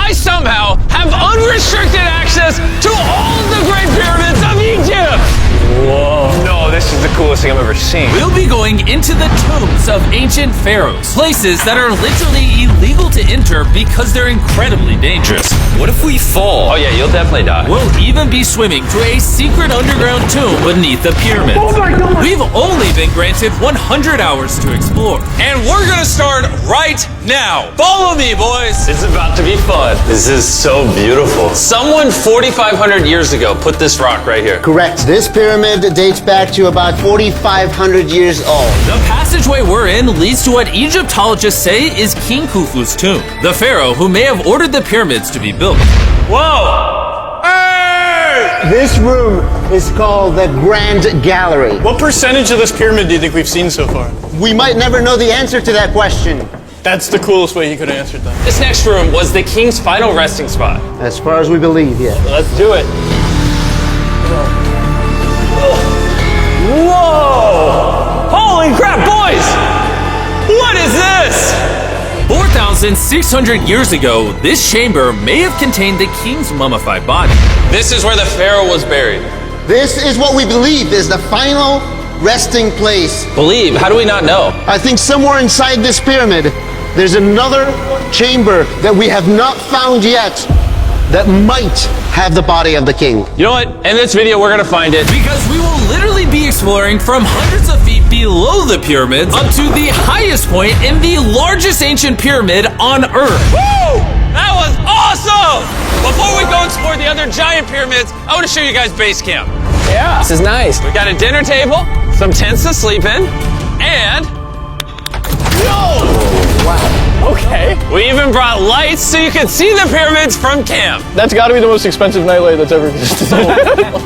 I somehow have unrestricted access to all of the Great Pyramids of Egypt! Whoa. No, this is the coolest thing I've ever seen. We'll be going into the tombs of ancient pharaohs, places that are literally illegal to enter because they're incredibly dangerous. What if we fall? Oh yeah, you'll definitely die. We'll even be swimming through a secret underground tomb beneath the pyramids. Oh my God! We've only been granted 100 hours to explore. And we're gonna start right now. Follow me, boys. It's about to be fun. This is so beautiful. Someone 4,500 years ago put this rock right here. Correct. This pyramid dates back to about 4,500 years old. The passageway we're in leads to what Egyptologists say is King Khufu's tomb, the pharaoh who may have ordered the pyramids to be built. Whoa! Hey! This room is called the Grand Gallery. What percentage of this pyramid do you think we've seen so far? We might never know the answer to that question. That's the coolest way he could have answered that. This next room was the king's final resting spot. As far as we believe, yeah. Let's do it. Whoa! Holy crap, boys! What is this? 4,600 years ago, this chamber may have contained the king's mummified body. This is where the pharaoh was buried. This is what we believe is the final resting place. Believe? How do we not know? I think somewhere inside this pyramid, there's another chamber that we have not found yet that might have the body of the king. You know what? In this video, we're gonna find it. Because we will literally be exploring from hundreds of feet below the pyramids up to the highest point in the largest ancient pyramid on Earth. Woo! That was awesome! Before we go explore the other giant pyramids, I want to show you guys base camp. Yeah. This is nice. We got a dinner table, some tents to sleep in, and... Wow. Okay. We even brought lights so you can see the pyramids from camp. That's got to be the most expensive nightlight that's ever existed.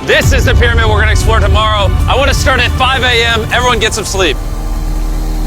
This is the pyramid we're going to explore tomorrow. I want to start at 5 a.m. Everyone get some sleep.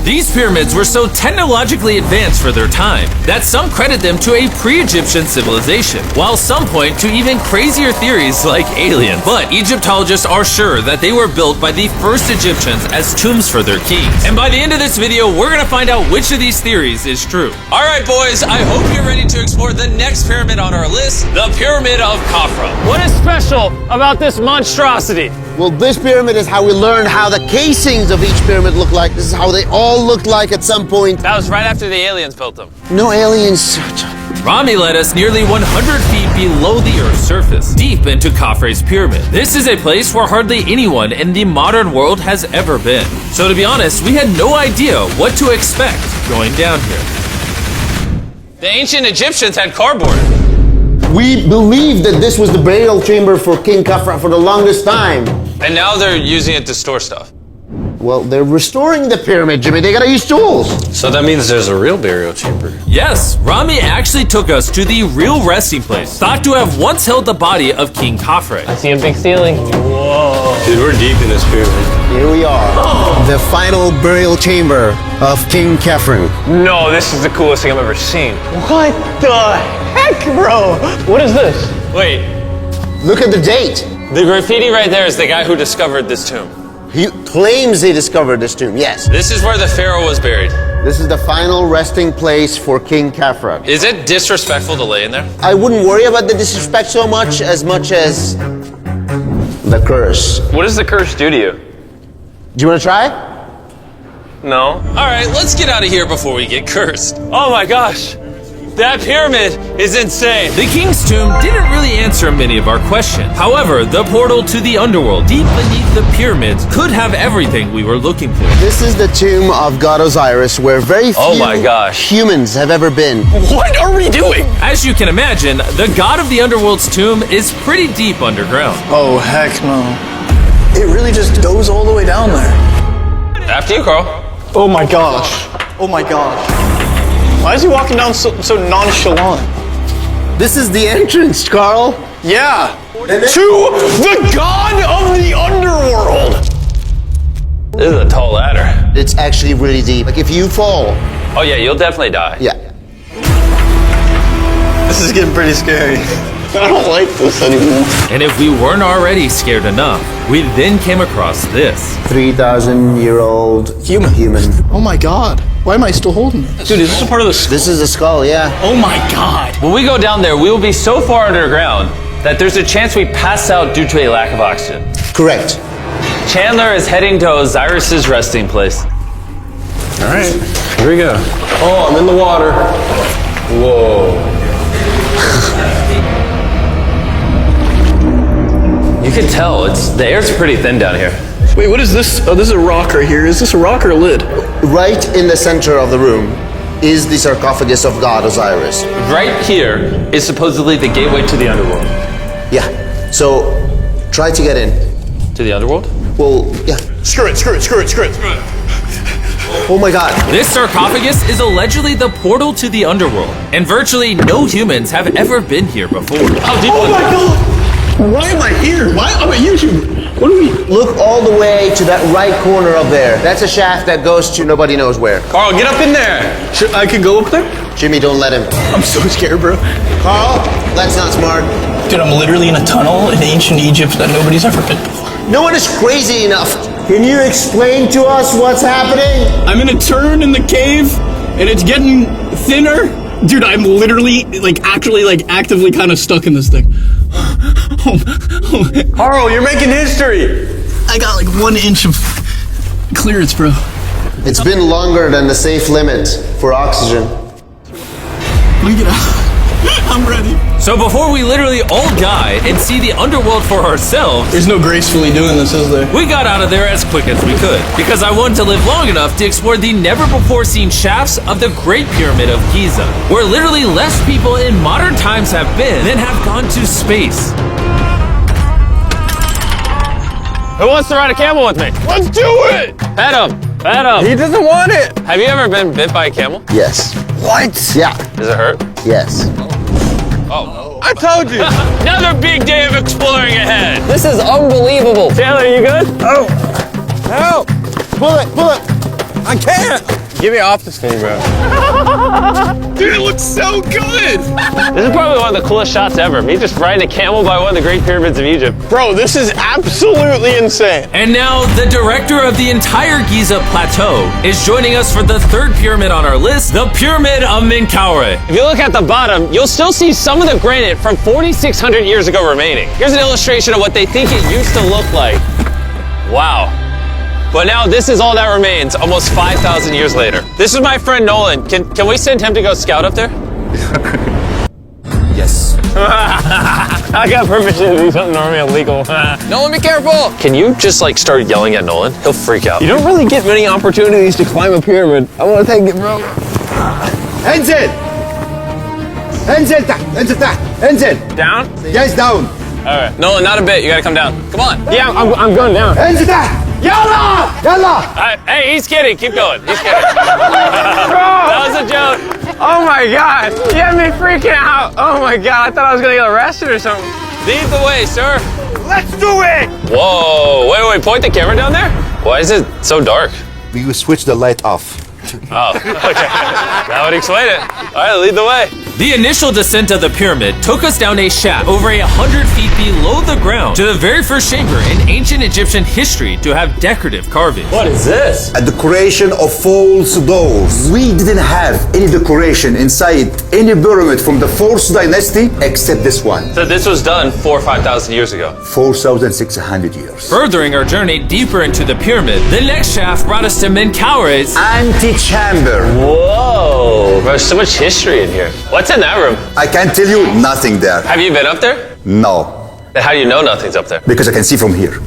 These pyramids were so technologically advanced for their time that some credit them to a pre-Egyptian civilization, while some point to even crazier theories like aliens. But Egyptologists are sure that they were built by the first Egyptians as tombs for their kings. And by the end of this video, we're gonna find out which of these theories is true. All right, boys, I hope you're ready to explore the next pyramid on our list, the Pyramid of Khafra. What is special about this monstrosity? Well, this pyramid is how we learned how the casings of each pyramid look like. This is how they all looked like at some point. That was right after the aliens built them. No aliens. Rami led us nearly 100 feet below the Earth's surface, deep into Khafre's pyramid. This is a place where hardly anyone in the modern world has ever been. So to be honest, we had no idea what to expect going down here. The ancient Egyptians had cardboard. We believe that this was the burial chamber for King Khafra for the longest time. And now they're using it to store stuff. Well, they're restoring the pyramid, Jimmy. They gotta use tools. So that means there's a real burial chamber. Yes, Rami actually took us to the real resting place, thought to have once held the body of King Khafre. I see a big ceiling. Whoa. Dude, we're deep in this pyramid. Here we are. The final burial chamber of King Khafre. No, this is the coolest thing I've ever seen. What the heck, bro? What is this? Wait, Look at the date. the graffiti right there is the guy who discovered this tomb. He claims he discovered this tomb, yes. This is where the pharaoh was buried. This is the final resting place for King Khafra. Is it disrespectful to lay in there? I wouldn't worry about the disrespect so much as the curse. What does the curse do to you? Do you want to try? No. All right, let's get out of here before we get cursed. Oh my gosh, that pyramid is insane. The king's tomb didn't really answer many of our questions. However, the portal to the underworld deep beneath the pyramids could have everything we were looking for. This is the tomb of God Osiris, where very few Oh my gosh. humans have ever been. What are we doing? As you can imagine, the god of the underworld's tomb is pretty deep underground. Oh, heck no. It really just goes all the way down there. After you, Carl. Oh my gosh. Oh my gosh. Why is he walking down so nonchalant? This is the entrance, Carl. Yeah. To the god of the underworld. This is a tall ladder. It's actually really deep. Like if you fall, Oh yeah, you'll definitely die. yeah. This is getting pretty scary. I don't like this anymore. And if we weren't already scared enough, we then came across this. 3,000-year-old human. Oh my god. Why am I still holding this? Dude, is this a part of the skull? This is a skull, yeah. Oh my god. When we go down there, we will be so far underground that there's a chance we pass out due to a lack of oxygen. Correct. Chandler is heading to Osiris's resting place. All right, here we go. Oh, I'm in the water. Whoa. You can tell, the air's pretty thin down here. Wait, what is this? Oh, this is a rock right here. Is this a rock or a lid? Right in the center of the room is the sarcophagus of God Osiris. Right here is supposedly the gateway to the underworld. Yeah. So try to get in. To the underworld? Well, yeah. Screw it. Oh my god. This sarcophagus is allegedly the portal to the underworld, and virtually no humans have ever been here before. How deep Oh was my it? god. Why am I here? Why am I YouTuber? What are we? Look all the way to that right corner up there. That's a shaft that goes to nobody knows where. Carl, get up in there! I could go up there? Jimmy, don't let him. I'm so scared, bro. Carl, that's not smart. Dude, I'm literally in a tunnel in ancient Egypt that nobody's ever been before. No one is crazy enough. Can you explain to us what's happening? I'm in a turn in the cave, and it's getting thinner. Dude, I'm literally, actively kind of stuck in this thing. Carl, you're making history. I got like 1 inch of clearance, bro. It's been longer than the safe limit for oxygen. Let me get out. I'm ready. So before we literally all die and see the underworld for ourselves, There's no gracefully doing this, is there? we got out of there as quick as we could, because I wanted to live long enough to explore the never-before-seen shafts of the Great Pyramid of Giza, where literally less people in modern times have been than have gone to space. Who wants to ride a camel with me? Let's do it! Pet him! Pet him! He doesn't want it. Have you ever been bit by a camel? Yes. What? Yeah. Does it hurt? Yes. Oh. I told you. Another big day of exploring ahead! This is unbelievable. Taylor, you good? Oh, help. Pull it. I can't. Get me off this thing, bro. Dude, it looks so good! This is probably one of the coolest shots ever. Me just riding a camel by one of the Great Pyramids of Egypt. Bro, this is absolutely insane. And now, the director of the entire Giza Plateau is joining us for the third pyramid on our list, the Pyramid of Menkaure. If you look at the bottom, you'll still see some of the granite from 4,600 years ago remaining. Here's an illustration of what they think it used to look like. Wow. But now this is all that remains, almost 5,000 years later. This is my friend Nolan. Can we send him to go scout up there? Yes. I got permission to do something normally illegal. Nolan, be careful. Can you just start yelling at Nolan? He'll freak out. You don't really get many opportunities to climb a pyramid. I want to take it, bro. انزل انزل تحت انزل تحت انزل Down? Guys down. All right. Nolan, not a bit. You gotta come down. Come on. Yeah, I'm going down. انزل تحت يلا يلا. Hey, he's kidding. Keep going. He's kidding. That was a joke. Oh my God. You had me freaking out. Oh my God. I thought I was going to get arrested or something. Lead the way, sir. Let's do it. Whoa. Wait. Point the camera down there. Why is it so dark? We will switch the light off. Oh, okay. That would explain it. All right, lead the way. The initial descent of the pyramid took us down a shaft over 100 feet below the ground to the very first chamber in ancient Egyptian history to have decorative carving. What is this? A decoration of false doors. We didn't have any decoration inside any pyramid from the 4th dynasty except this one. So this was done 4,000 or 5,000 years ago. 4,600 years. Furthering our journey deeper into the pyramid, the next shaft brought us to Menkaure's Antechamber. Whoa. There's so much history in here. What's in that room? I can tell you nothing there. Have you been up there? No. Then how do you know nothing's up there? Because I can see from here.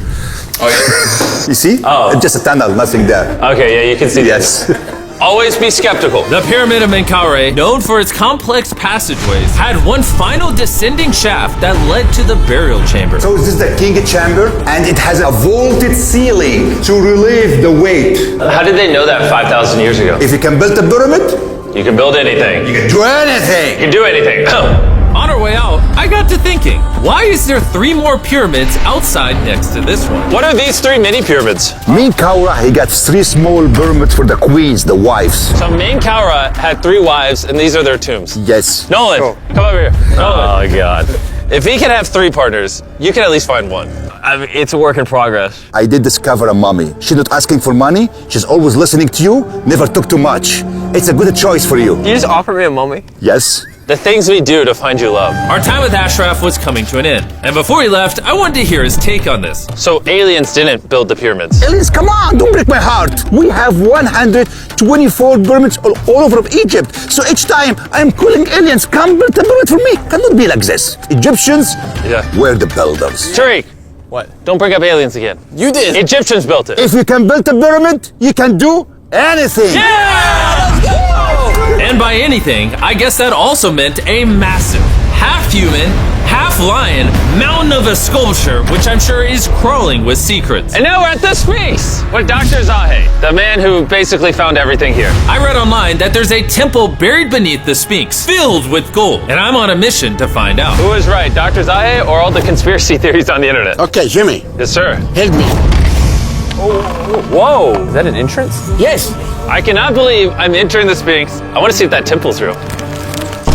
Oh, yeah. You see? Oh. It's just a tunnel, nothing there. Okay, yeah, you can see Yes. this. Always be skeptical. The Pyramid of Menkaure, known for its complex passageways, had one final descending shaft that led to the burial chamber. So this is the king chamber, and it has a vaulted ceiling to relieve the weight. How did they know that 5,000 years ago? If you can build a pyramid, You can build anything. you can do anything. You can do anything. On our our way out, I got to thinking, why is there 3 more pyramids outside next to this one? What are these 3 mini pyramids? Me Kaura, he got 3 small pyramids for the queens, the wives. So Main Kaura had 3 wives, and these are their tombs. Yes. Nolan, come over here. Nolan. Oh, God. If he can have 3 partners, you can at least find 1. I mean, it's a work in progress. I did discover a mummy. She's not asking for money. She's always listening to you. Never took too much. It's a good choice for you. You just offer me a mummy? Yes. The things we do to find you love. Our time with Ashraf was coming to an end, and before he left, I wanted to hear his take on this. So aliens didn't build the pyramids. Aliens, come on, don't break my heart. We have 124 pyramids all over Egypt. So each time I'm calling aliens, come build a pyramid for me. Cannot be like this. Egyptians were the builders. Tariq. What? Don't bring up aliens again. You did. Egyptians built it. If you can build a pyramid, you can do anything. Yeah! Let's go! And by anything, I guess that also meant a massive, half-human, half-lion mountain of a sculpture, which I'm sure is crawling with secrets. And now we're at the Sphinx with Dr. Zahi, the man who basically found everything here. I read online that there's a temple buried beneath the Sphinx, filled with gold, and I'm on a mission to find out. Who is right, Dr. Zahi or all the conspiracy theories on the internet? Okay, Jimmy, Yes, sir. help me. Whoa, is that an entrance? Yes. I cannot believe I'm entering the Sphinx. I want to see if that temple's real.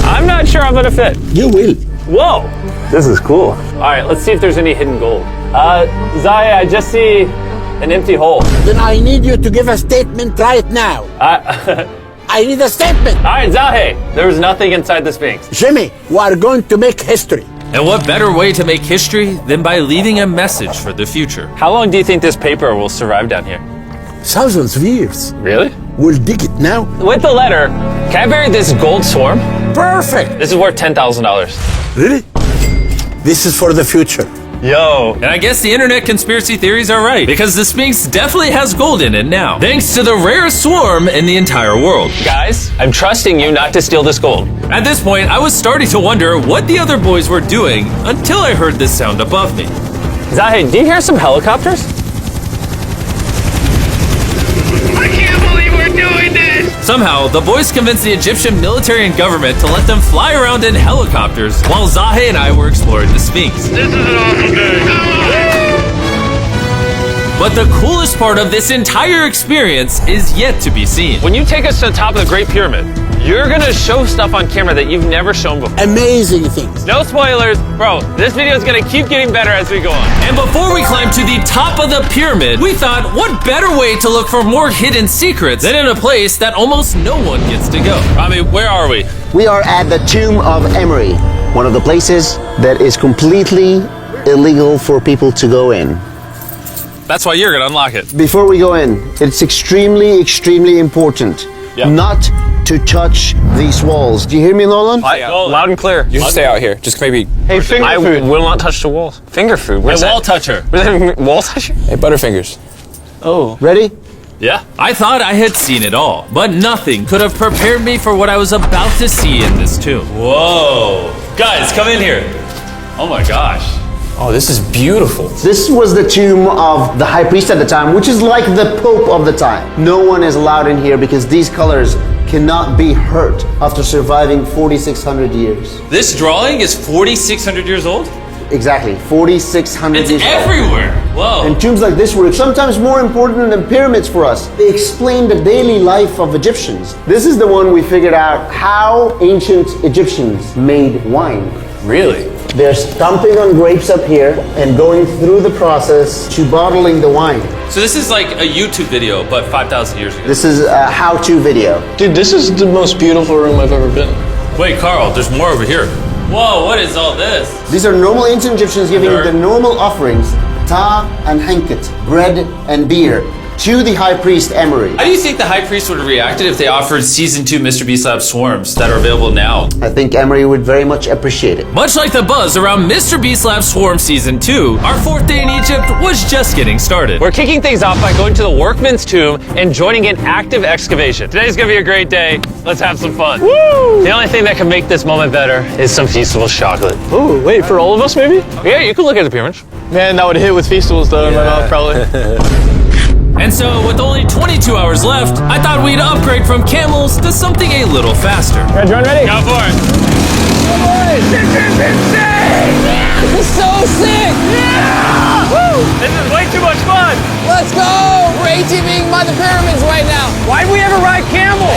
I'm not sure I'm gonna fit. You will. Whoa, this is cool. All right, let's see if there's any hidden gold. Zahi, I just see an empty hole. Then I need you to give a statement right now. I need a statement. All right, Zahi, there was nothing inside the Sphinx. Jimmy, we are going to make history. And what better way to make history than by leaving a message for the future? How long do you think this paper will survive down here? Thousands of years. Really? We'll dig it now. With the letter, can I bury this gold swarm? Perfect. This is worth $10,000. Really? This is for the future. Yo. And I guess the internet conspiracy theories are right, because the Sphinx definitely has gold in it now, thanks to the rarest swarm in the entire world. Guys, I'm trusting you not to steal this gold. At this point, I was starting to wonder what the other boys were doing until I heard this sound above me. Zahi, do you hear some helicopters? I can't believe we're doing this! Somehow, the boys convinced the Egyptian military and government to let them fly around in helicopters while Zahi and I were exploring the Sphinx. This is an awesome day. But the coolest part of this entire experience is yet to be seen. When you take us to the top of the Great Pyramid, you're gonna show stuff on camera that you've never shown before. Amazing things. No spoilers. Bro, this video is gonna keep getting better as we go on. And before we climb to the top of the pyramid, we thought, what better way to look for more hidden secrets than in a place that almost no one gets to go? Rami, where are we? We are at the tomb of Emery, one of the places that is completely illegal for people to go in. That's why you're gonna unlock it. Before we go in, it's extremely important not to touch these walls. Do you hear me, Nolan? Loud and clear. You should stay out here. Just maybe. Hey, finger I food. will not touch the walls. Finger food. Where's A that? wall toucher. Where's that wall toucher? Hey, Butterfingers. Ready? Yeah. I thought I had seen it all, but nothing could have prepared me for what I was about to see in this tomb. Whoa. Guys, come in here. Oh my gosh. Oh, this is beautiful. This was the tomb of the high priest at the time, which is like the pope of the time. No one is allowed in here because these colors cannot be hurt after surviving 4,600 years. This drawing is 4,600 years old? Exactly, 4,600 It's years old. everywhere. Whoa. And tombs like this were sometimes more important than pyramids for us. They explain the daily life of Egyptians. This is the one we figured out how ancient Egyptians made wine. Really? They're stomping on grapes up here and going through the process to bottling the wine. So this is like a YouTube video, but 5,000 years ago. This is a how-to video. Dude, this is the most beautiful room I've ever been. Wait, Carl, there's more over here. Whoa, what is all this? These are normal ancient Egyptians giving Dirt. the normal offerings, ta and henket, bread and beer, to the high priest Emery. How do you think the high priest would have reacted if they offered Season 2 Mr. Beast Lab swarms that are available now? I think Emery would very much appreciate it. Much like the buzz around Mr. Beast Lab Swarm Season 2, our 4th day in Egypt was just getting started. We're kicking things off by going to the workman's tomb and joining an active excavation. Today's gonna be a great day. Let's have some fun. Woo! The only thing that can make this moment better is some Feastables chocolate. Ooh, wait, for all of us maybe? Yeah, you can look at the pyramids. Man, that would hit with Feastables though in my mouth probably. And so, with only 22 hours left, I thought we'd upgrade from camels to something a little faster. Ready? Go for it. insane! This is so sick! Yeah! Woo! This is way too much fun! Let's go! We're ATVing by the pyramids right now. Why'd we ever ride camel?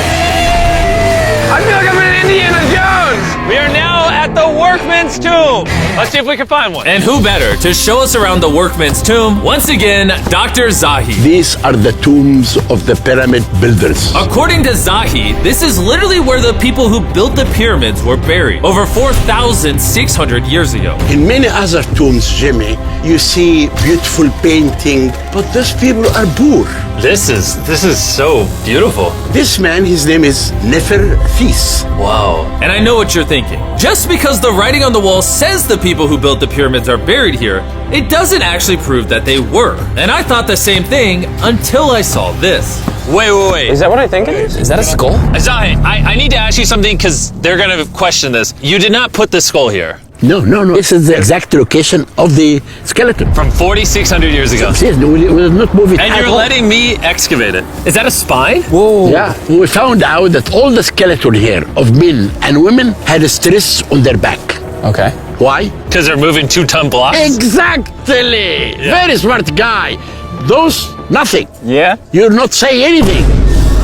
I feel like I'm in Indiana Jones! We are now at the workman's tomb. Let's see if we can find one. And who better to show us around the workman's tomb? Once again, Dr. Zahi. These are the tombs of the pyramid builders. According to Zahi, this is literally where the people who built the pyramids were buried over 4,600 years ago. In many other tombs, Jimmy, you see beautiful painting, but those people are poor. This is so beautiful. This man, his name is Neferthes. Wow. And I know what you're thinking. Just because the writing on the wall says the people who built the pyramids are buried here, it doesn't actually prove that they were. And I thought the same thing until I saw this. Wait. Is that what I think it is? Is that a skull? Zahi, I need to ask you something because they're going to question this. You did not put the skull here. No. This is the exact location of the skeleton. From 4,600 years ago. Yes, we will not move it And at you're all. letting me excavate it. Is that a spine? Whoa. Yeah, we found out that all the skeleton here of men and women had a stress on their back. Okay. Why? Because they're moving 2-ton blocks? Exactly. Very smart guy. Those, nothing. Yeah. You're not saying anything.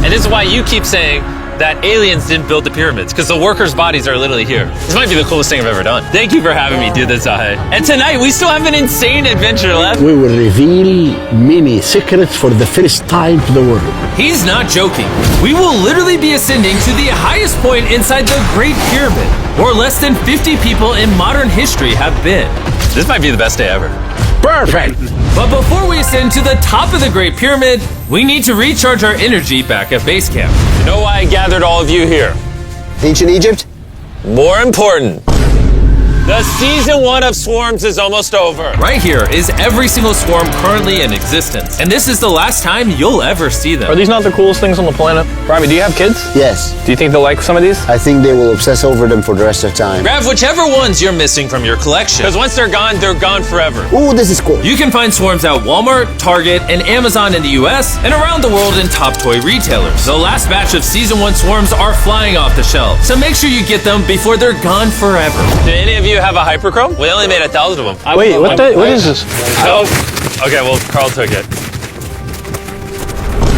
And this is why you keep saying that aliens didn't build the pyramids, because the workers' bodies are literally here. This might be the coolest thing I've ever done. Thank you for having me do this, Zahi. And tonight, we still have an insane adventure left. We will reveal many secrets for the first time to the world. He's not joking. We will literally be ascending to the highest point inside the Great Pyramid, where less than 50 people in modern history have been. This might be the best day ever. Perfect. But before we ascend to the top of the Great Pyramid, we need to recharge our energy back at base camp. You know why I gathered all of you here? Ancient Egypt? More important, the season 1 of Swarms is almost over. Right here is every single swarm currently in existence, and this is the last time you'll ever see them. Are these not the coolest things on the planet? Rami, do you have kids? Yes. Do you think they'll like some of these? I think they will obsess over them for the rest of time. Grab whichever ones you're missing from your collection, because once they're gone forever. Ooh, this is cool. You can find swarms at Walmart, Target, and Amazon in the US, and around the world in top toy retailers. The last batch of Season 1 swarms are flying off the shelf, so make sure you get them before they're gone forever. Do any of you have a hyperchrome? We only made 1,000 of them. Wait, what is this? Oh, okay, well, Carl took it.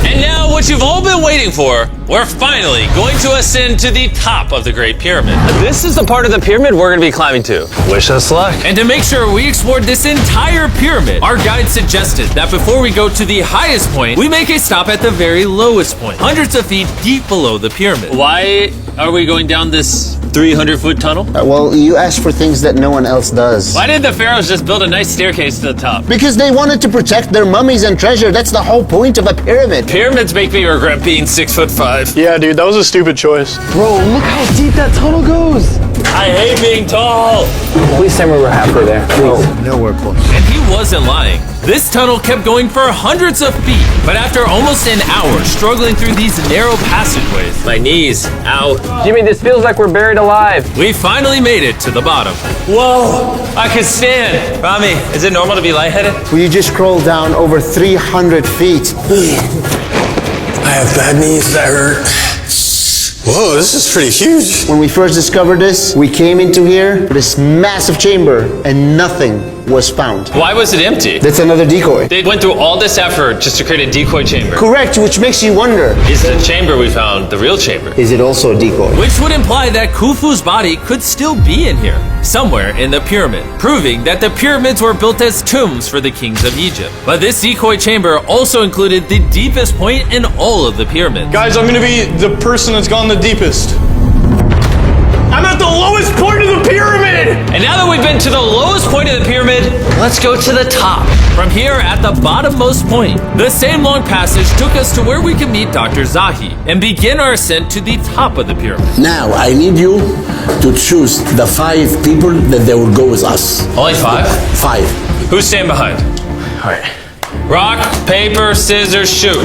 And now, what you've all been waiting for, we're finally going to ascend to the top of the Great Pyramid. This is the part of the pyramid we're going to be climbing to. Wish us luck. And to make sure we explored this entire pyramid, our guide suggested that before we go to the highest point, we make a stop at the very lowest point, hundreds of feet deep below the pyramid. Why are we going down this 300-foot tunnel? Well, you asked for things that no one else does. Why did the pharaohs just build a nice staircase to the top? Because they wanted to protect their mummies and treasure. That's the whole point of a pyramid. Pyramids make me regret being 6'5". Yeah, dude, that was a stupid choice. Bro, look how deep that tunnel goes. I hate being tall. Please tell me we're halfway there. Please. Nowhere close. And he wasn't lying. This tunnel kept going for hundreds of feet, but after almost an hour struggling through these narrow passageways, My knees, ow. Jimmy, this feels like we're buried alive. we finally made it to the bottom. Whoa, I can stand. Rami, is it normal to be lightheaded? Well, you just crawled down over 300 feet. I have bad knees that hurt. Whoa, this is pretty huge. When we first discovered this, we came into here, this massive chamber, and nothing was found. Why was it empty? That's another decoy. They went through all this effort just to create a decoy chamber. Correct, which makes you wonder, Is the chamber we found the real chamber? is it also a decoy? Which would imply that Khufu's body could still be in here, somewhere in the pyramid, proving that the pyramids were built as tombs for the kings of Egypt. But this decoy chamber also included the deepest point in all of the pyramids. Guys, I'm gonna be the person that's gone the deepest. I'm at the lowest point of the pyramid! And now that we've been to the lowest point of the pyramid, let's go to the top. From here, at the bottommost point, the same long passage took us to where we could meet Dr. Zahi and begin our ascent to the top of the pyramid. Now, I need you to choose the 5 people that they will go with us. Only 5? 5. Who's staying behind? Alright. Rock, paper, scissors, shoot.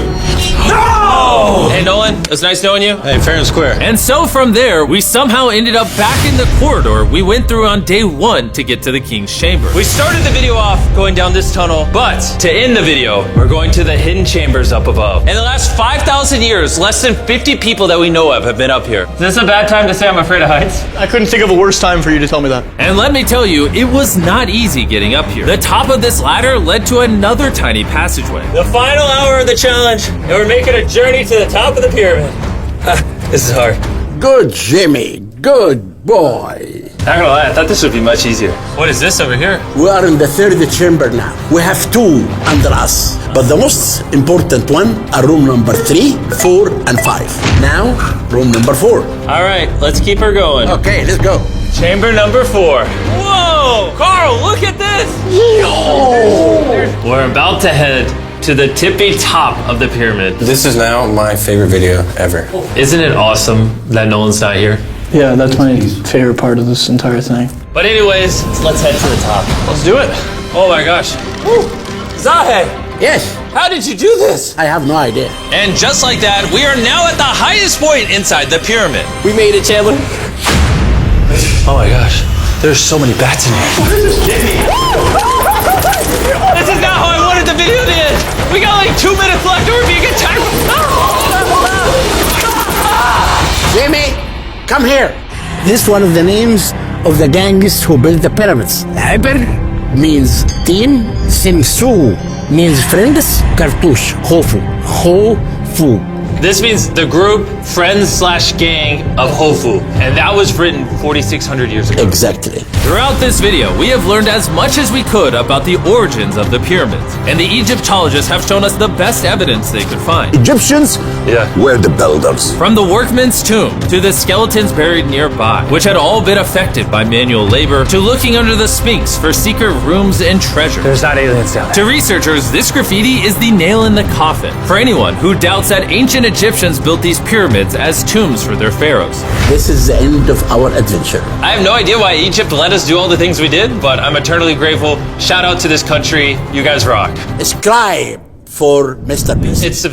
No! Whoa! Hey, Nolan, it was nice knowing you. Hey, fair and square. And so from there, we somehow ended up back in the corridor we went through on day 1 to get to the King's Chamber. We started the video off going down this tunnel, but to end the video, we're going to the hidden chambers up above. In the last 5,000 years, less than 50 people that we know of have been up here. Is this a bad time to say I'm afraid of heights? I couldn't think of a worse time for you to tell me that. And let me tell you, it was not easy getting up here. The top of this ladder led to another tiny passageway. The final hour of the challenge, and we're making a journey to the top of the pyramid. This is hard. Good, Jimmy. Good boy. Not gonna lie, I thought this would be much easier. What is this over here? We are in the third chamber now. We have 2 under us, but the most important one are room number 3, 4, and 5. Now, room number 4. All right, let's keep her going. Okay, let's go. Chamber number 4. Whoa! Carl, look at this! We're about to head to the tippy top of the pyramid. This is now my favorite video ever. Isn't it awesome that Nolan's not here? Yeah, that's my favorite part of this entire thing. But anyways, let's head to the top. Let's do it. Oh my gosh. Woo. Zahi, Yes, how did you do this? I have no idea. And just like that, we are now at the highest point inside the pyramid. We made it, Chandler. Oh my gosh, there's so many bats in here. This is not how I wanted the video to end. We got like 2 minutes left and we're being attacked. Jimmy, come here. This is one of the names of the gangs who built the pyramids. Hyper means team, Simsu means friends, Cartouche, Hofu, Hofu. This means the group, friends/gang of Hofu. And that was written 4,600 years ago. Exactly. Throughout this video, we have learned as much as we could about the origins of the pyramids. And the Egyptologists have shown us the best evidence they could find. Egyptians were the builders. From the workman's tomb, to the skeletons buried nearby, which had all been affected by manual labor, to looking under the Sphinx for secret rooms and treasure. There's not aliens down there. To researchers, this graffiti is the nail in the coffin for anyone who doubts that ancient Egyptians built these pyramids as tombs for their pharaohs. This is the end of our adventure. I have no idea why Egypt let us do all the things we did, but I'm eternally grateful. Shout out to this country. You guys rock. Subscribe for Mr. Beast. It's